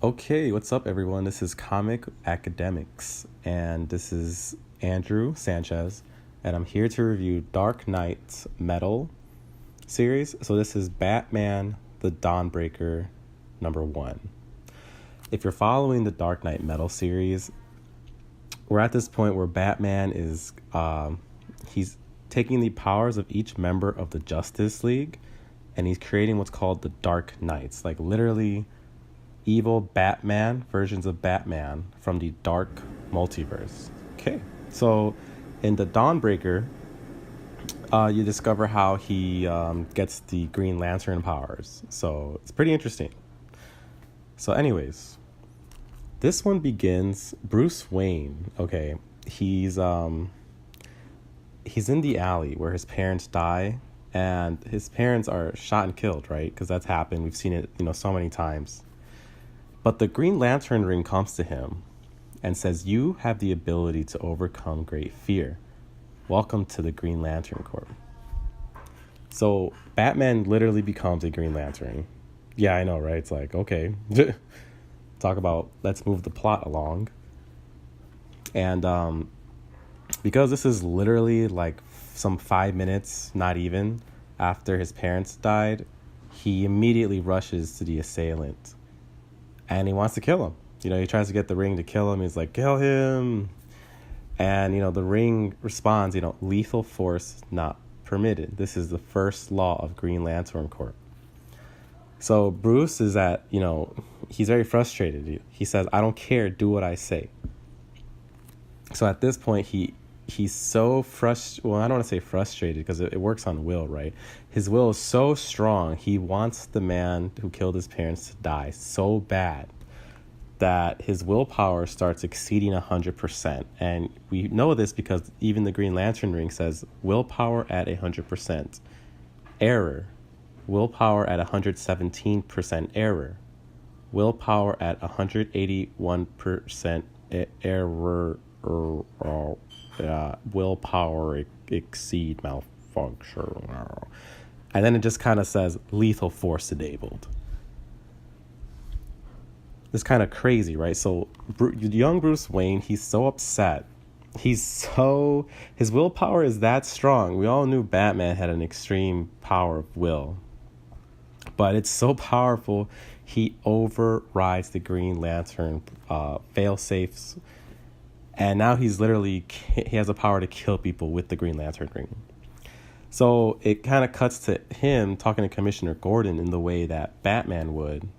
Okay, what's up, everyone? This is Comic Academics, and this is Andrew Sanchez, and I'm here to review Dark Knights Metal series. So this is Batman, the Dawnbreaker, #1. If you're following the Dark Knight Metal series, we're at this point where Batman is, he's taking the powers of each member of the Justice League, and he's creating what's called the Dark Knights, like literally evil Batman versions of Batman from the Dark Multiverse. Okay, so in the Dawnbreaker, you discover how he gets the Green Lantern powers. So it's pretty interesting. So anyways, this one begins Bruce Wayne. Okay, he's in the alley where his parents die, and his parents are shot and killed, right? Because that's happened. We've seen it, so many times. But the Green Lantern ring comes to him and says, "You have the ability to overcome great fear. Welcome to the Green Lantern Corps." So Batman literally becomes a Green Lantern. Yeah, I know, right? It's like, okay, talk about let's move the plot along. And because this is literally like some 5 minutes, not even, after his parents died, he immediately rushes to the assailant. And he wants to kill him. He tries to get the ring to kill him. He's like, kill him. And, the ring responds, lethal force not permitted. This is the first law of Green Lantern Corps. So Bruce is he's very frustrated. He says, "I don't care, do what I say." So at this point, he's so frustrated. Well, I don't want to say frustrated because it works on will, right? His will is so strong. He wants the man who killed his parents to die so bad that his willpower starts exceeding 100%. And we know this because even the Green Lantern ring says willpower at 100%. Error. Willpower at 117% error. Willpower at 181% error. Willpower exceed malfunction. And then it just kind of says lethal force enabled. It's kind of crazy, right? So young Bruce Wayne, he's so upset. His willpower is that strong. We all knew Batman had an extreme power of will, but it's so powerful, he overrides the Green Lantern fail-safes. And now he has the power to kill people with the Green Lantern ring. So it kind of cuts to him talking to Commissioner Gordon in the way that Batman would.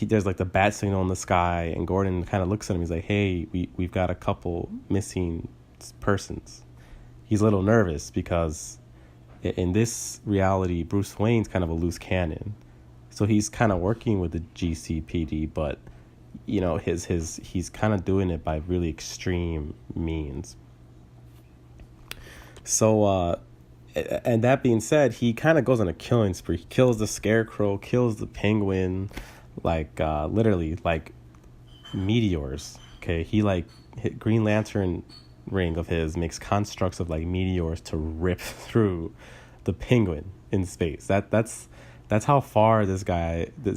There's like the bat signal in the sky, and Gordon kind of looks at him. He's like, "Hey, we've got a couple missing persons." He's a little nervous because in this reality, Bruce Wayne's kind of a loose cannon. So he's kind of working with the GCPD, but he's kind of doing it by really extreme means. So, and that being said, he kind of goes on a killing spree. He kills the Scarecrow, kills the Penguin, literally like meteors. Okay, he Green Lantern ring of his makes constructs of like meteors to rip through the Penguin in space. That's how far this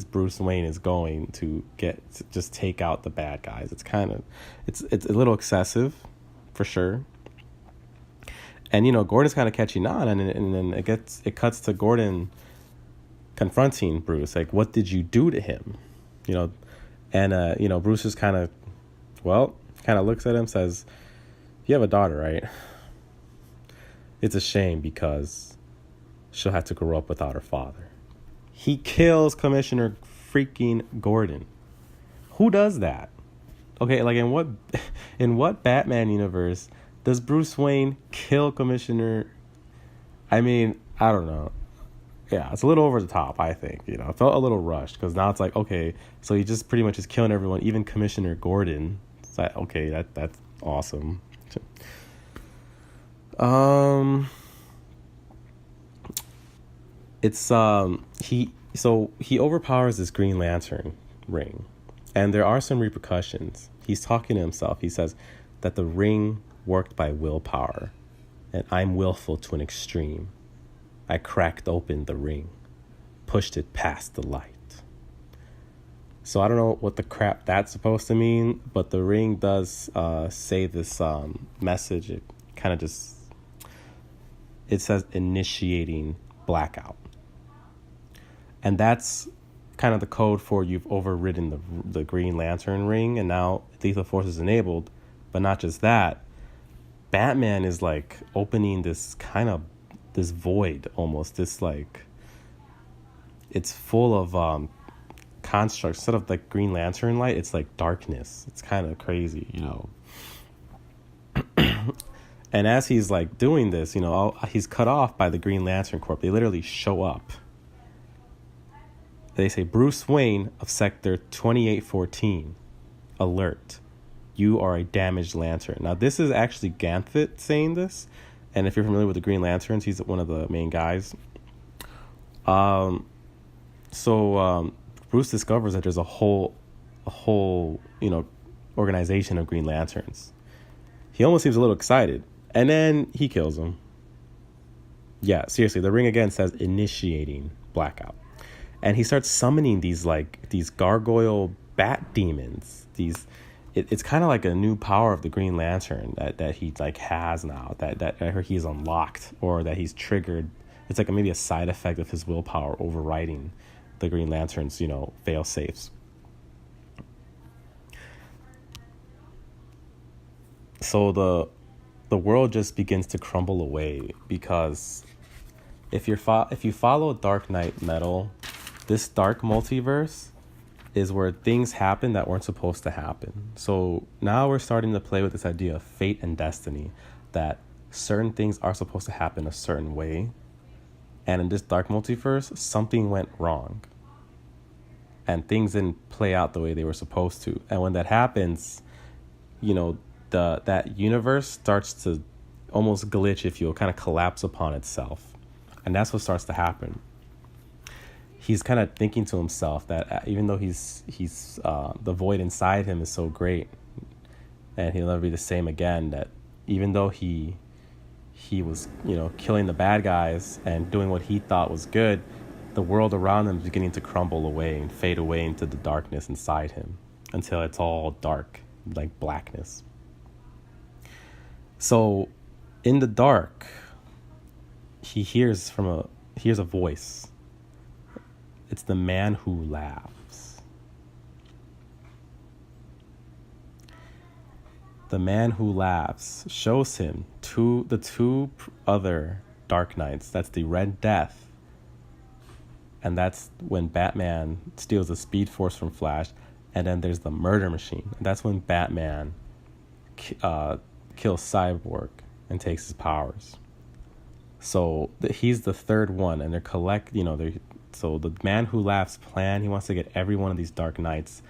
Bruce Wayne is going to just take out the bad guys. It's a little excessive, for sure. And Gordon's kind of catching on, and then it cuts to Gordon confronting Bruce, like, "What did you do to him?" And Bruce is kind of looks at him, says, "You have a daughter, right? It's a shame because she'll have to grow up without her father." He kills Commissioner freaking Gordon. Who does that? Okay, like in what Batman universe does Bruce Wayne kill Commissioner? I mean, I don't know. Yeah, it's a little over the top, I think. It felt a little rushed because now it's like, okay, so he just pretty much is killing everyone, even Commissioner Gordon. It's like, okay, that's awesome. He overpowers this Green Lantern ring, and there are some repercussions. He's talking to himself. He says that the ring worked by willpower, and I'm willful to an extreme. I cracked open the ring, pushed it past the light. So I don't know what the crap that's supposed to mean, but the ring does say this message. It kind of just, it says initiating blackout. And that's kind of the code for you've overridden the Green Lantern ring, and now lethal force is enabled. But not just that, Batman is like opening this kind of, this void almost, this like, it's full of constructs. Instead of like Green Lantern light, it's like darkness. It's kind of crazy, you know. And as he's like doing this, you know, he's cut off by the Green Lantern Corps. They literally show up. They say, Bruce Wayne of Sector 2814, alert. You are a damaged lantern. Now, this is actually Ganthet saying this. And if you're familiar with the Green Lanterns, he's one of the main guys. Bruce discovers that there's a whole, you know, organization of Green Lanterns. He almost seems a little excited. And then he kills him. Yeah, seriously, the ring again says initiating blackout. And he starts summoning these gargoyle bat demons. It's kind of like a new power of the Green Lantern that he like has now, that he's unlocked, or that he's triggered. It's like maybe a side effect of his willpower overriding the Green Lantern's, you know, fail safes. So the world just begins to crumble away, because if you follow Dark Knight Metal, this dark multiverse is where things happen that weren't supposed to happen. So now we're starting to play with this idea of fate and destiny, that certain things are supposed to happen a certain way. And in this dark multiverse, something went wrong. And things didn't play out the way they were supposed to. And when that happens, you know, that universe starts to almost glitch, if you will, kind of collapse upon itself. And that's what starts to happen. He's kind of thinking to himself that even though he's the void inside him is so great, and he'll never be the same again, that even though he was, you know, killing the bad guys and doing what he thought was good, the world around him is beginning to crumble away and fade away into the darkness inside him until it's all dark, like blackness. So in the dark, he hears a voice. It's the man who laughs. The man who laughs shows him the two other Dark Knights. That's the Red Death. And that's when Batman steals the Speed Force from Flash. And then there's the Murder Machine. And that's when Batman kills Cyborg and takes his powers. So he's the third one, and so the man who laughs plan, he wants to get every one of these Dark Knights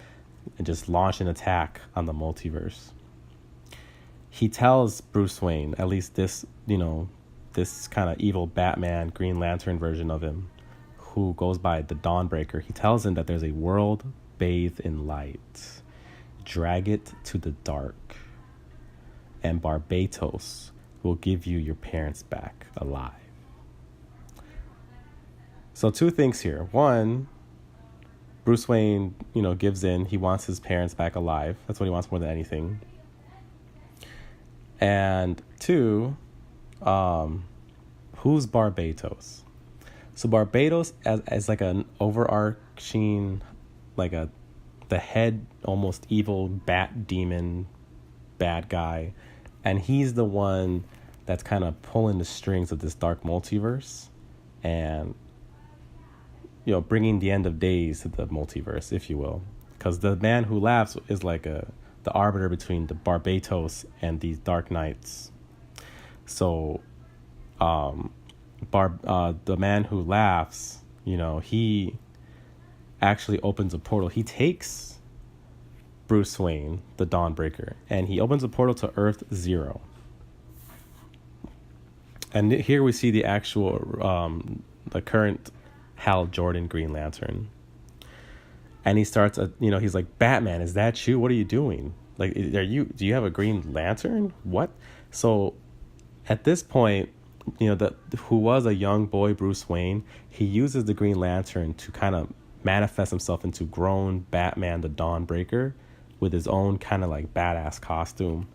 and just launch an attack on the multiverse. He tells Bruce Wayne, at least this kind of evil Batman, Green Lantern version of him, who goes by the Dawnbreaker, he tells him that there's a world bathed in light. Drag it to the dark, and Barbatos will give you your parents back alive. So two things here. One, Bruce Wayne, gives in. He wants his parents back alive. That's what he wants more than anything. And two, who's Barbatos? So Barbatos as like an overarching, the head, almost evil bat demon bad guy. And he's the one that's kind of pulling the strings of this dark multiverse and, bringing the end of days to the multiverse, if you will. Because the man who laughs is like the arbiter between the Barbatos and these Dark Knights. So, the man who laughs, he actually opens a portal. He takes Bruce Wayne, the Dawnbreaker, and he opens a portal to Earth Zero. And here we see the actual, the current Hal Jordan Green Lantern. And he starts, he's like, Batman, is that you? What are you doing? Like, do you have a Green Lantern? What? So at this point, who was a young boy, Bruce Wayne, he uses the Green Lantern to kind of manifest himself into grown Batman, the Dawnbreaker, with his own kind of like badass costume.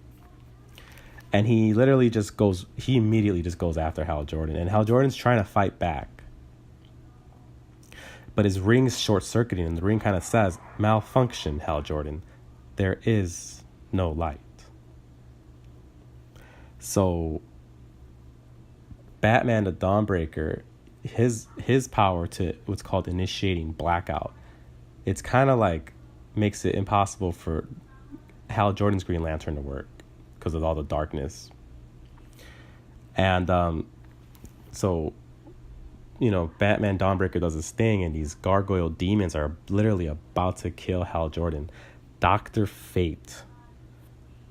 And he immediately just goes after Hal Jordan. And Hal Jordan's trying to fight back. But his ring's short-circuiting, and the ring kind of says, "Malfunction, Hal Jordan. There is no light." So Batman the Dawnbreaker, his power to what's called initiating blackout, it's kind of like makes it impossible for Hal Jordan's Green Lantern to work because of all the darkness. And so Batman Dawnbreaker does his thing, and these gargoyle demons are literally about to kill Hal Jordan. Dr. Fate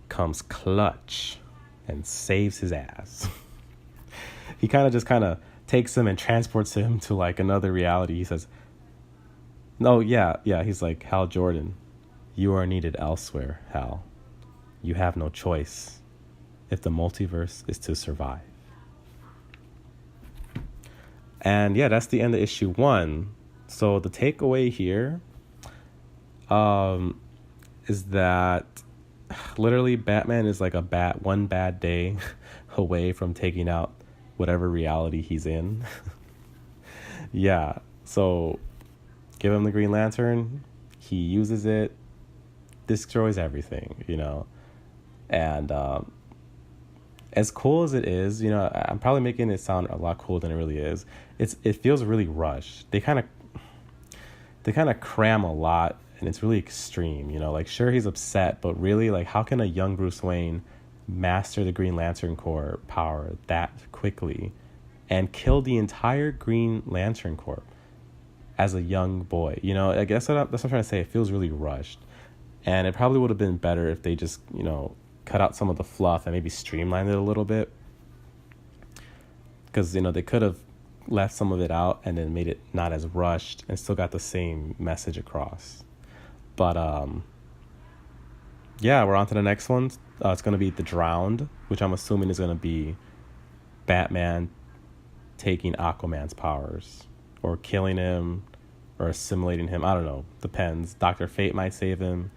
comes clutch and saves his ass. He kind of takes him and transports him to like another reality. He says, "No, yeah." He's like, "Hal Jordan, you are needed elsewhere, Hal. You have no choice if the multiverse is to survive." And yeah, that's the end of issue 1. So the takeaway here is that literally Batman is like one bad day away from taking out whatever reality he's in. Yeah, so give him the Green Lantern, he uses it, destroys everything, and as cool as it is, I'm probably making it sound a lot cooler than it really is. It feels really rushed. They kind of cram a lot, and it's really extreme. Like, sure, he's upset, but really, like, how can a young Bruce Wayne master the Green Lantern Corps power that quickly and kill the entire Green Lantern Corps as a young boy? I guess that's what I'm trying to say. It feels really rushed, and it probably would have been better if they just cut out some of the fluff and maybe streamlined it a little bit, because they could have left some of it out and then made it not as rushed and still got the same message across. But yeah, we're on to the next one. It's going to be The Drowned, which I'm assuming is going to be Batman taking Aquaman's powers or killing him or assimilating him. I don't know, depends. Dr. Fate might save him.